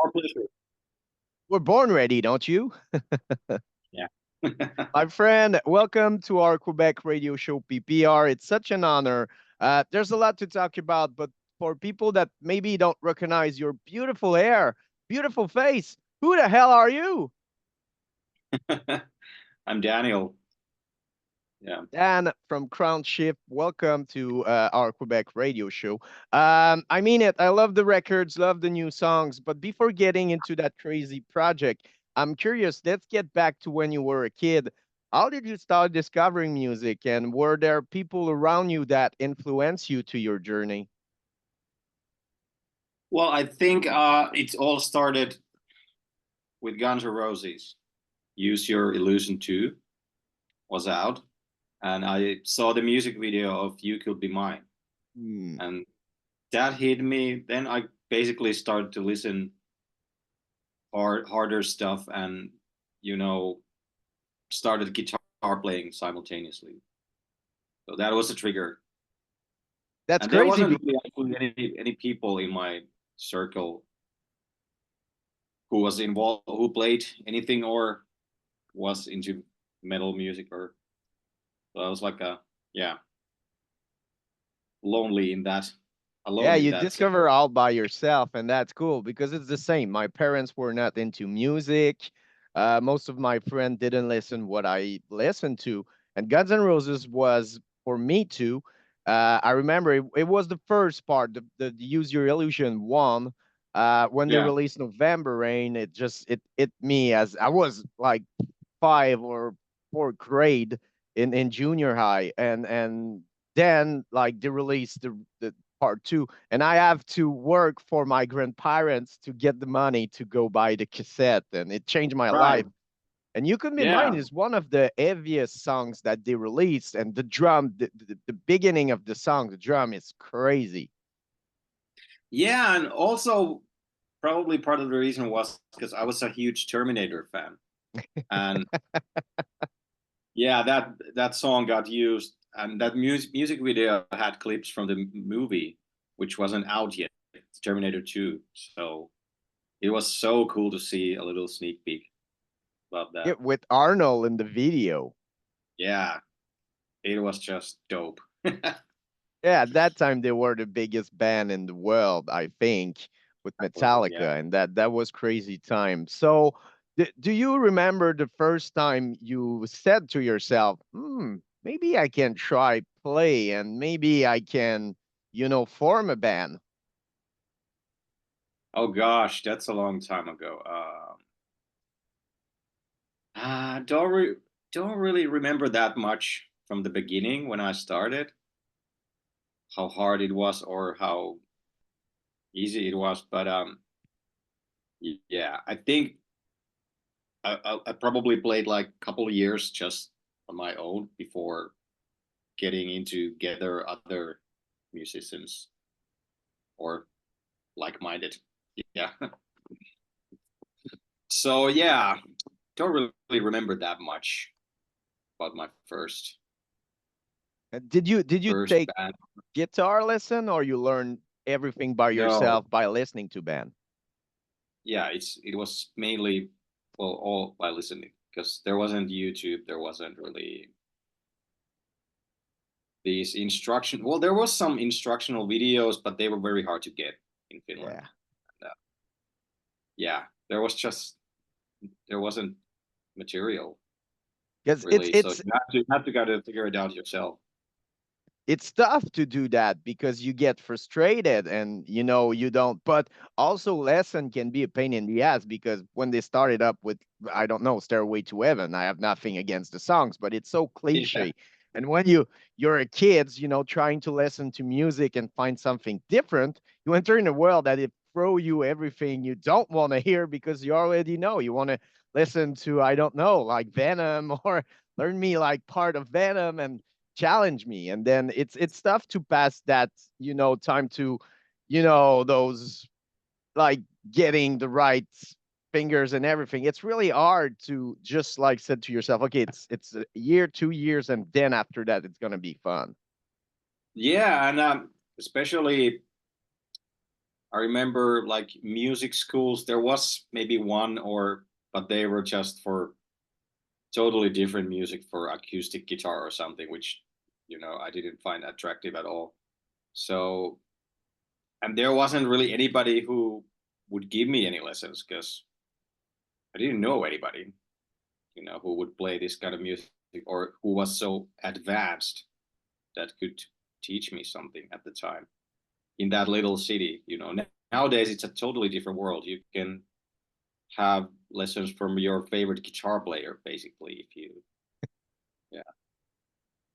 Our pleasure. We're born ready, don't you? Yeah. My friend, welcome to our Quebec radio show PPR. It's such an honor. There's a lot to talk about, but for people that maybe don't recognize your beautiful hair, beautiful face, who the hell are you? I'm Daniel. Yeah. Dan from Crownshift. Welcome to our Quebec radio show. I mean it. I love the records, love the new songs. But before getting into that crazy project, I'm curious. Let's get back to when you were a kid. How did you start discovering music, and were there people around you that influenced you to your journey? Well, I think it all started with Guns N' Roses. Use Your Illusion 2 was out, and I saw the music video of You Could Be Mine. Hmm. And that hit me. Then I basically started to listen harder stuff and, you know, started guitar playing simultaneously. So that was a trigger. That's And there crazy. wasn't really actually any people in my circle who was involved, who played anything or was into metal music, or so I was like yeah, lonely in that, Yeah, alone in you that discover situation. all by yourself, and that's cool because it's the same. My parents were not into music. Most of my friends didn't listen what I listened to, and Guns N' Roses was for me too. I remember it was the first part, the Use Your Illusion one. When they Yeah, released November Rain, it hit me as I was like 5 or 4 grade in junior high, and then like they released the part two, and I have to work for my grandparents to get the money to go buy the cassette, and it changed my right. life. And You Could Be Mine Yeah, is one of the heaviest songs that they released, and the drum, the beginning of the song, the drum is crazy. yeah, and also probably part of the reason was because I was a huge Terminator fan, and yeah, that song got used, and that music video had clips from the movie, which wasn't out yet, Terminator 2. So it was so cool to see a little sneak peek about Yeah, that. with Arnold in the video. Yeah, it was just dope. Yeah, at that time they were the biggest band in the world, I think, with Yeah. Metallica, and that was crazy time. So, do you remember the first time you said to yourself, "Hmm, maybe I can try play, and maybe I can, form a band"? Oh gosh, that's a long time ago. Don't don't really remember that much from the beginning when I started, how hard it was or how easy it was. But yeah, I think I probably played like a couple of years just on my own before getting into gather other musicians or like-minded. Yeah. So yeah, don't really remember that much about my Did you first take band. guitar lesson, or you learn everything by No, yourself by listening to band? yeah, it was mainly, well, all by listening, because there wasn't YouTube, there wasn't really these instruction. Well, there was some instructional videos, but they were very hard to get in Finland. Yeah, And, yeah, there wasn't material because it's really, so it's you have to gotta figure it out yourself. it's tough to do that because you get frustrated and you don't, but also lesson can be a pain in the ass because when they started up with, I don't know, Stairway to Heaven, I have nothing against the songs, but it's so Yeah, cliche. And when you're a kid, trying to listen to music and find something different, you enter in a world that it throw you everything you don't want to hear because you already know you want to listen to, I don't know, like Venom or learn me like part of Venom and challenge me. And then it's tough to pass that time to those, like, getting the right fingers and everything. It's really hard to just like said to yourself, okay, it's a year, 2 years, and then after that it's gonna be fun. yeah, and especially I remember like music schools. There was maybe one or, but they were just for totally different music for acoustic guitar or something, which I didn't find attractive at all. So, and there wasn't really anybody who would give me any lessons because I didn't know anybody, who would play this kind of music or who was so advanced that could teach me something at the time in that little city. Nowadays it's a totally different world. You can have lessons from your favorite guitar player, basically, if you, yeah.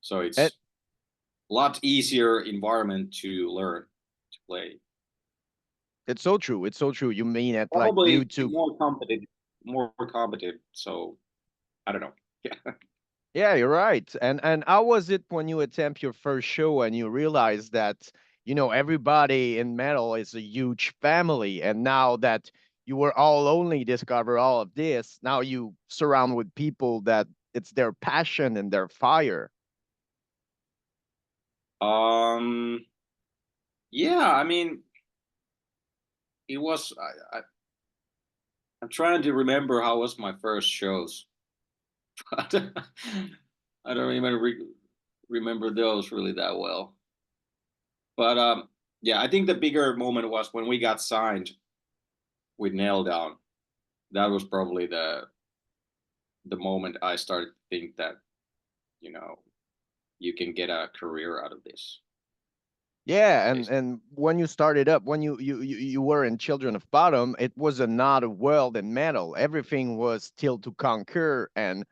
So And it's a lot easier environment to learn to play. it's so true. It's so true. You mean it like Probably YouTube. more competitive. So I don't know. Yeah. Yeah, you're right. And how was it when you attempt your first show and you realize that, everybody in metal is a huge family, and now that you were all only discover all of this, now you surround with people that it's their passion and their fire. Um. Yeah. I mean, it was. I'm trying to remember how was my first shows, but I don't even remember those really that well. But yeah, I think the bigger moment was when we got signed with Nail Down. That was probably the moment I started to think that you know you can get a career out of this. Yeah, and Basically. and when you started up, when you were in Children of Bottom, it was another world in metal. Everything was still to conquer, and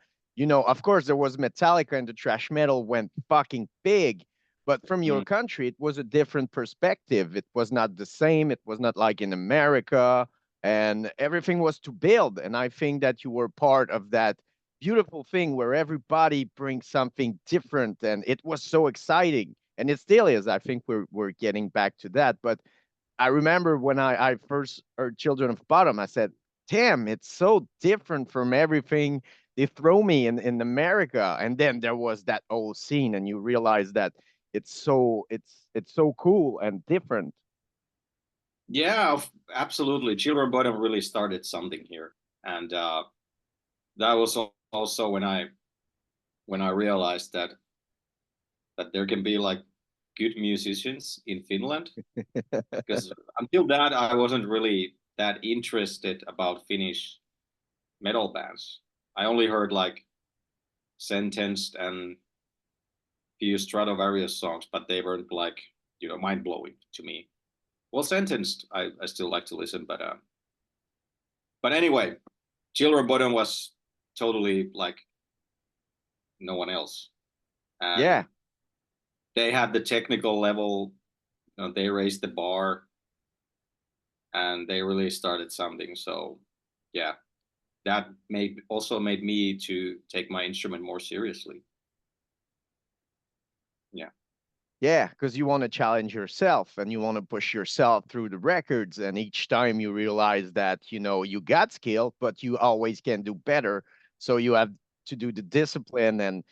of course, there was Metallica, and the trash metal went fucking big. But from your Mm. country, it was a different perspective. It was not the same. It was not like in America, and everything was to build. And I think that you were part of that beautiful thing where everybody brings something different, and it was so exciting, and it still is. I think we're getting back to that. But I remember when I first heard Children of Bottom, I said, "Damn, it's so different from everything they throw me in America." And then there was that old scene, and you realize that it's so cool and different. Yeah, absolutely. Children of Bodom really started something here, and that was also when I realized that there can be like good musicians in Finland. Because until that, I wasn't really that interested about Finnish metal bands. I only heard like Sentenced and few Stratovarius songs, but they weren't like mind blowing to me. Well, Sentenced, I still like to listen, but anyway, Children Bottom was totally like no one else, Yeah, and they had the technical level. They raised the bar, and they really started something. So yeah, that made me to take my instrument more seriously. Yeah. yeah, because you want to challenge yourself and you want to push yourself through the records. And each time you realize that, you got skill, but you always can do better. So you have to do the discipline and,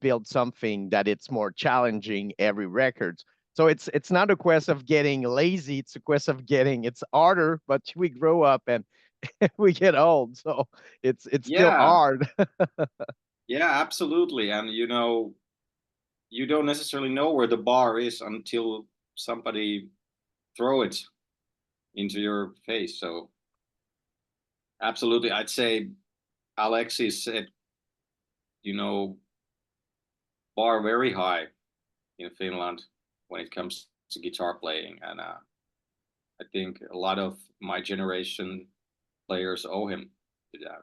build something that it's more challenging every record. So it's not a quest of getting lazy. It's a quest of getting it's harder, but we grow up and we get old. So it's still Yeah. hard. Yeah, absolutely. And you don't necessarily know where the bar is until somebody throw it into your face. So absolutely, I'd say Alexis set, you know, bar very high in Finland when it comes to guitar playing, and I think a lot of my generation players owe him to that.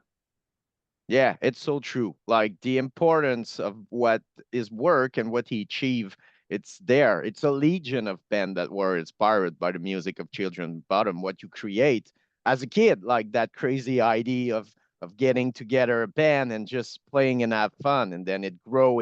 Yeah, it's so true. Like the importance of what is work and what he achieved, it's there. It's a legion of band that were inspired by the music of Children Bottom. What you create as a kid, like that crazy idea of getting together a band and just playing and have fun, and then it grow,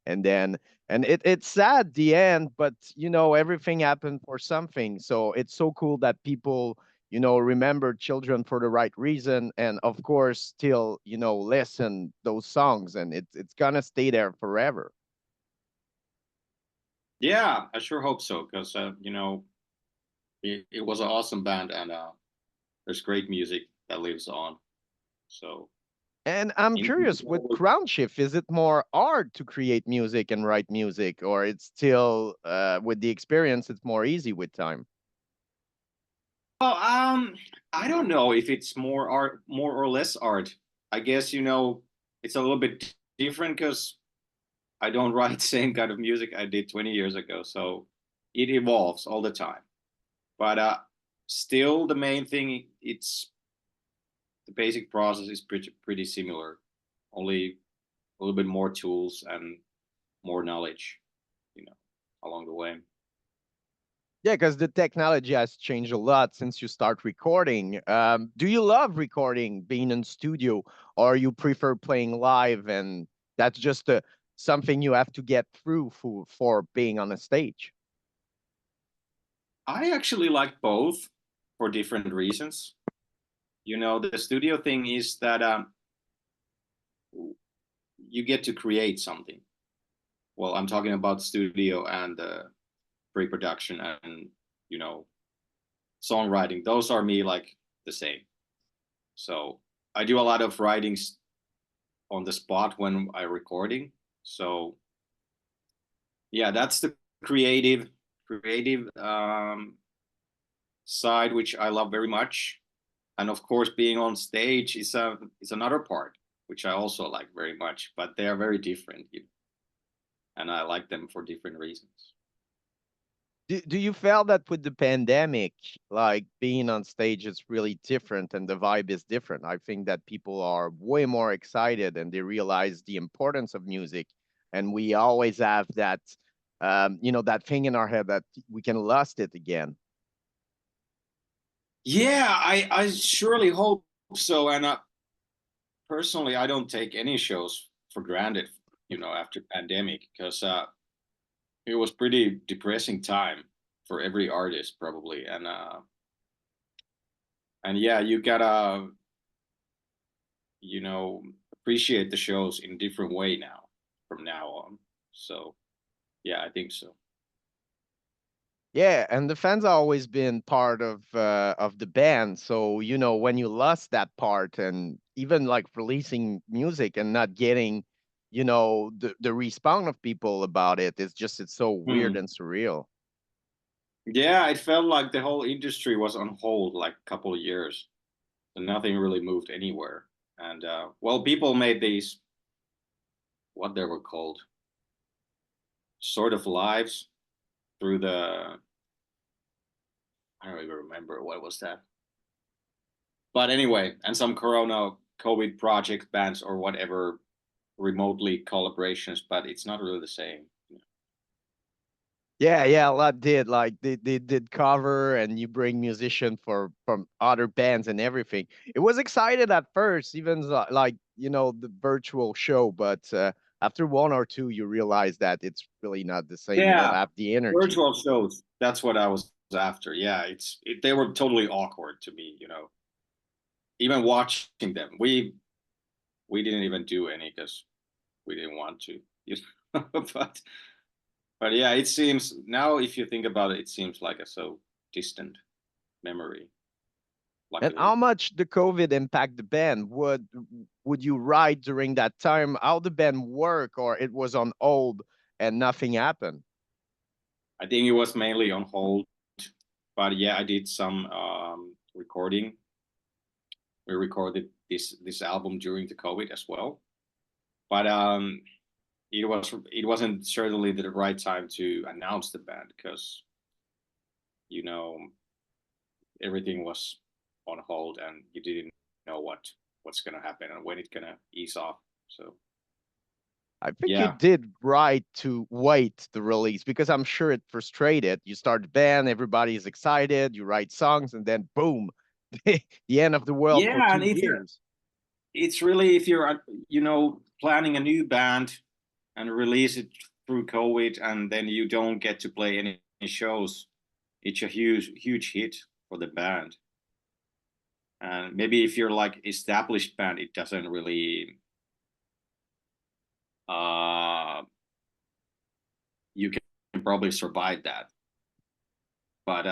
and then and it's sad the end, but everything happened for something. So it's so cool that people remember Children for the right reason, and of course, still, listen those songs, and it's gonna stay there forever. Yeah, I sure hope so because it was an awesome band, and there's great music that lives on. So And I'm in, curious, with Crownshift, is it more art to create music and write music, or it's still with the experience, it's more easy with time? well, I don't know if it's more art, more or less art. I guess it's a little bit different because I don't write same kind of music I did 20 years ago, so it evolves all the time. But still, the main thing, it's the basic process is pretty similar, only a little bit more tools and more knowledge, you know, along the way. Yeah, because the technology has changed a lot since you start recording. Do you love recording, being in studio, or you prefer playing live and that's just something you have to get through for being on a stage? I actually like both for different reasons. The studio thing is that you get to create something. Well, I'm talking about studio and pre-production and you know songwriting. Those are me like the same. So I do a lot of writings on the spot when I'm recording. So yeah, that's the creative side, which I love very much. And of course, being on stage is another part, which I also like very much. But they are very different, and I like them for different reasons. Do you feel that with the pandemic, like being on stage is really different and the vibe is different? I think that people are way more excited and they realize the importance of music. And we always have that, that thing in our head that we can lost it again. Yeah, I surely hope so. And personally, I don't take any shows for granted, after pandemic, because it was pretty depressing time for every artist probably, and yeah, you gotta appreciate the shows in a different way now from now on. So yeah, I think so. Yeah, and the fans have always been part of the band. So, when you lost that part and even like releasing music and not getting, the respawn of people about it, it's so weird Hmm. and surreal. Yeah, it felt like the whole industry was on hold like a couple of years, and nothing really moved anywhere. And well, people made these, what they were called, sort of lives through the, I don't even remember what was that. But anyway, and some Corona COVID project bands or whatever, remotely collaborations, but it's not really the same. Yeah, yeah, a lot did. Like they did cover and you bring musician from other bands and everything. It was excited at first, even like, the virtual show, but after one or two, you realize that it's really not the same. You don't Yeah, have the energy. virtual shows. That's what I was after. Yeah, they were totally awkward to me. Even watching them, we didn't even do any because we didn't want to. But yeah, it seems now if you think about it, it seems like a so distant memory. And how Luckily, much the COVID impact the band? Would you write during that time? How the band work, or it was on hold and nothing happened? I think it was mainly on hold. But yeah, I did some recording. We recorded this album during the COVID as well. But it wasn't certainly the right time to announce the band because you know everything was on hold and you didn't know what's gonna happen and when it's gonna ease off. So I think you yeah, did right to wait the release because I'm sure it frustrated. You start the band, everybody is excited, you write songs, and then boom, the end of the world for yeah, and two it's years. it's really if you're planning a new band and release it through COVID and then you don't get to play any shows, it's a huge hit for the band. And maybe if you're like established band, it doesn't really uh you can probably survive that. But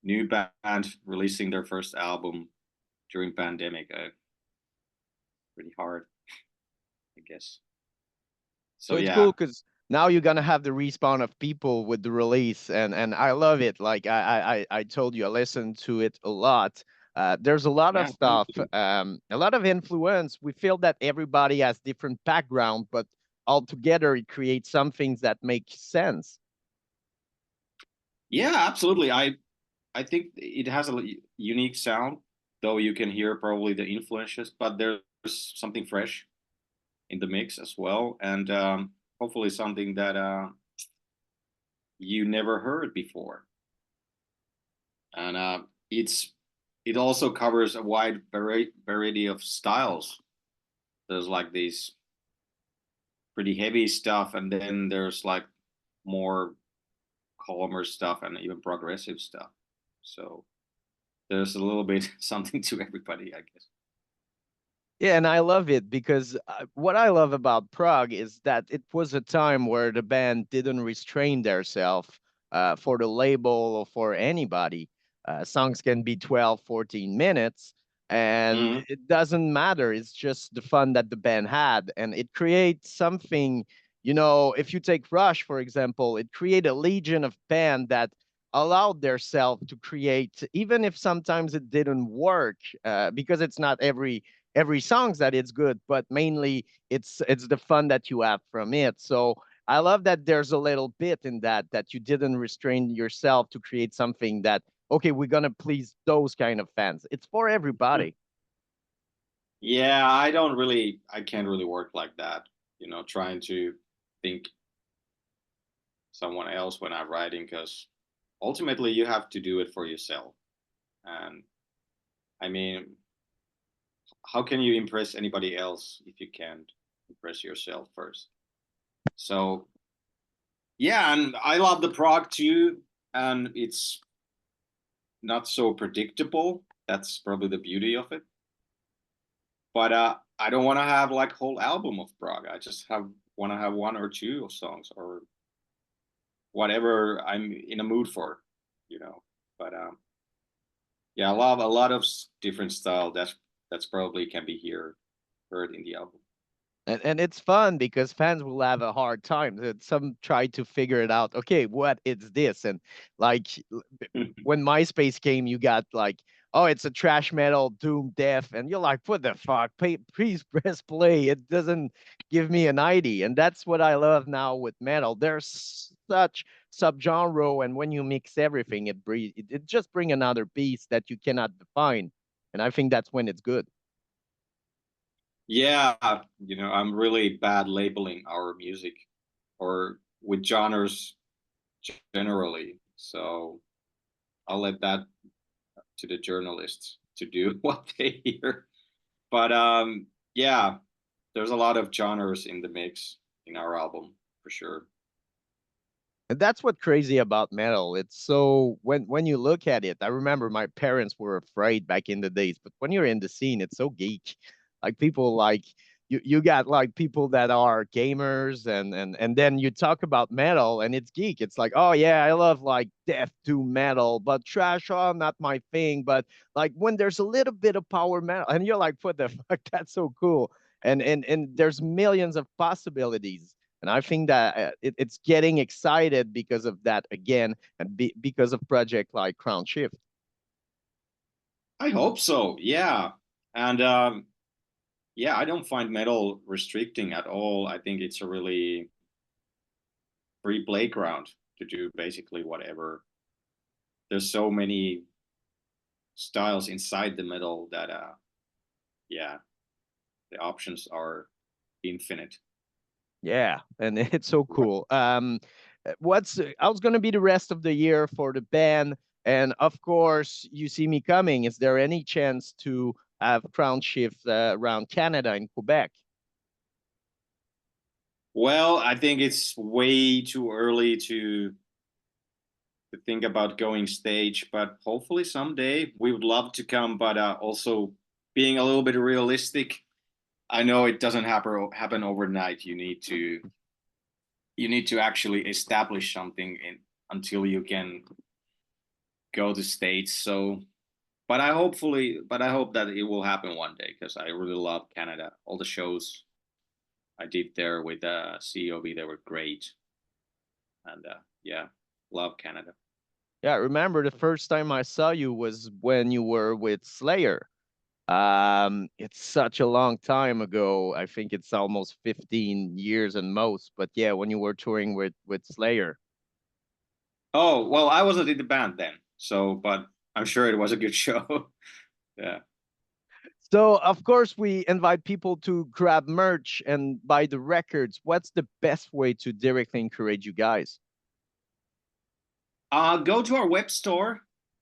new band releasing their first album during pandemic. Pretty hard, I guess. So So it's yeah, cool because now you're gonna have the respawn of people with the release, and I love it. Like I told you, I listened to it a lot. There's a lot of yeah, thank stuff, you. a lot of influence. We feel that everybody has different background, but all together it creates some things that make sense. Yeah, absolutely. I think it has a unique sound, though you can hear probably the influences, but there's something fresh in the mix as well, and hopefully something that you never heard before. And it also covers a wide variety of styles. There's like these pretty heavy stuff, and then there's like more calmer stuff and even progressive stuff. So there's a little bit something to everybody, I guess. Yeah, and I love it because what I love about Prague is that it was a time where the band didn't restrain themselves for the label or for anybody. Songs can be 12, 14 minutes, and Mm-hmm. it doesn't matter. It's just the fun that the band had, and it creates something. You know, if you take Rush, for example, it created a legion of band that allowed themselves to create, even if sometimes it didn't work, because it's not every songs that it's good, but mainly it's the fun that you have from it. So I love that there's a little bit in that you didn't restrain yourself to create something that okay, we're gonna please those kind of fans. It's for everybody. Yeah, I can't really work like that, trying to think someone else when I'm writing, because ultimately you have to do it for yourself. And I mean, how can you impress anybody else if you can't impress yourself first? So yeah, and I love the prog too, and it's not so predictable. That's probably the beauty of it. But I don't want to have like whole album of prog. I just have want to have one or two songs or whatever I'm in a mood for, you know. But yeah, I love a lot of different style. That's probably can be heard in the album. And it's fun because fans will have a hard time. Some try to figure it out. Okay, what is this? And like when MySpace came, you got like, oh, it's a trash metal, doom, death, and you're like, what the fuck? Please press play. It doesn't give me an ID, and that's what I love now with metal. There's such subgenre, and when you mix everything, it just bring another piece that you cannot define, and I think that's when it's good. Yeah, I'm really bad labeling our music or with genres generally. So I'll let that to the journalists to do what they hear. But yeah, there's a lot of genres in the mix in our album for sure. And that's what crazy about metal. It's so when you look at it, I remember my parents were afraid back in the days, but when you're in the scene, it's so geek. Like people like you got like people that are gamers and then you talk about metal and it's geek. It's like, oh yeah, I love like death doom metal, but trash, oh, not my thing. But like when there's a little bit of power metal, and you're like, what the fuck, that's so cool. And there's millions of possibilities. And I think that it's getting excited because of that again, and because of project like Crownshift. I hope so. Yeah. And yeah, I don't find metal restricting at all. I think it's a really free playground to do basically whatever. There's so many styles inside the metal that yeah, the options are infinite. Yeah, and it's so cool. What's how's going to be the rest of the year for the band? And of course, you see me coming. Is there any chance to have Crownshift around Canada and Quebec? Well, I think it's way too early to think about going stage, but hopefully someday we would love to come. But also being a little bit realistic, I know it doesn't happen overnight. You need to actually establish something until you can go to States. So, but I hope that it will happen one day because I really love Canada. All the shows I did there with COB, they were great, and yeah, love Canada. Yeah, I remember the first time I saw you was when you were with Slayer. It's such a long time ago. I think it's almost 15 years and most, but yeah, when you were touring with Slayer. Oh well, I wasn't in the band then, so but I'm sure it was a good show. Yeah. So, of course, we invite people to grab merch and buy the records. What's the best way to directly encourage you guys? Go to our web store,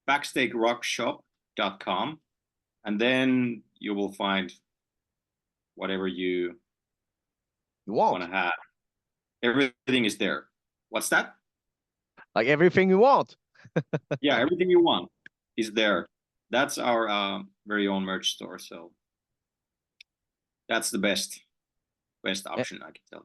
backstagerockshop.com, and then you will find whatever you You want want to have. Everything is there. What's that? like everything you want. Yeah, everything you want is there. That's our very own merch store. So that's the best A- option I can tell.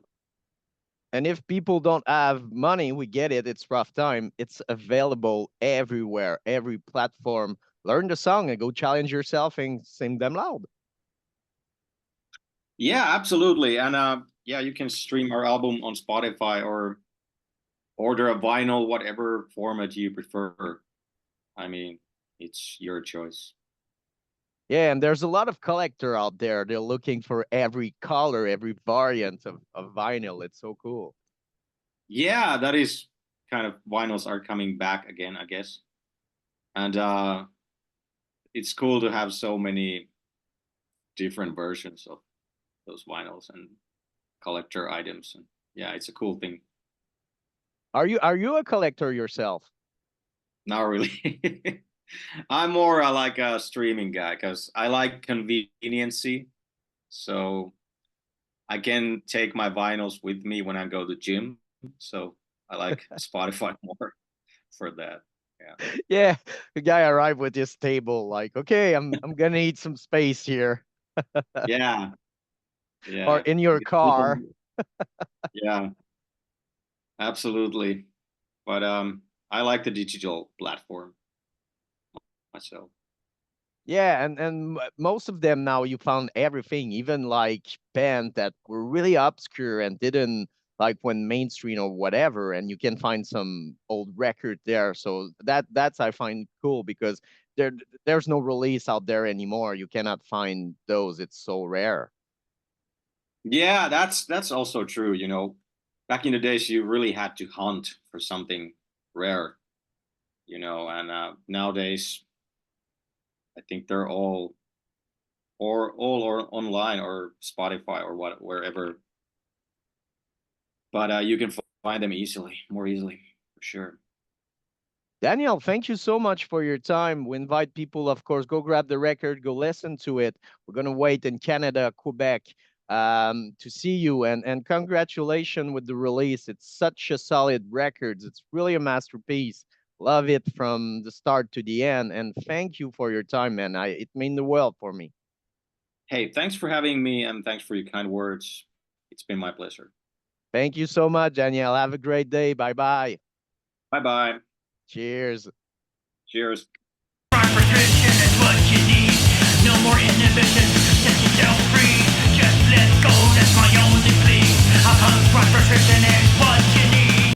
And if people don't have money, we get it. It's rough time. It's available everywhere, every platform. Learn the song and go challenge yourself and sing them loud. Yeah, absolutely. And yeah, you can stream our album on Spotify or order a vinyl, whatever format you prefer. I mean, it's your choice. Yeah, and there's a lot of collector out there. They're looking for every color, every variant of vinyl. It's so cool. Yeah, that is kind of vinyls are coming back again, I guess. And it's cool to have so many different versions of those vinyls and collector items. And yeah, it's a cool thing. Are you a collector yourself? Not really. I'm more like a streaming guy because I like conveniency. So I can take my vinyls with me when I go to the gym. So I like Spotify more for that. Yeah. Yeah, the guy arrived with his table, like, okay, I'm gonna need some space here, Yeah. or Yeah. in your car. Yeah, absolutely. But I like the digital platform myself. Yeah, and most of them now you found everything, even like bands that were really obscure and didn't like went mainstream or whatever, and you can find some old record there. So that's I find cool because there's no release out there anymore. You cannot find those. It's so rare. Yeah, that's also true. You know, back in the days, you really had to hunt for something rare. You know, and nowadays, I think they're all online or Spotify or what wherever. But you can find them easily, more easily for sure. Daniel, thank you so much for your time. We invite people, of course, go grab the record, go listen to it. We're going to wait in Canada, Quebec, to see you. And congratulations with the release. It's such a solid record. It's really a masterpiece. Love it from the start to the end. And thank you for your time, man. It means the world for me. Hey, thanks for having me and thanks for your kind words. It's been my pleasure. Thank you so much, Daniel. Have a great day. Bye bye. Bye bye. Cheers. Cheers. Is what you need. No more inhibition. Set yourself free.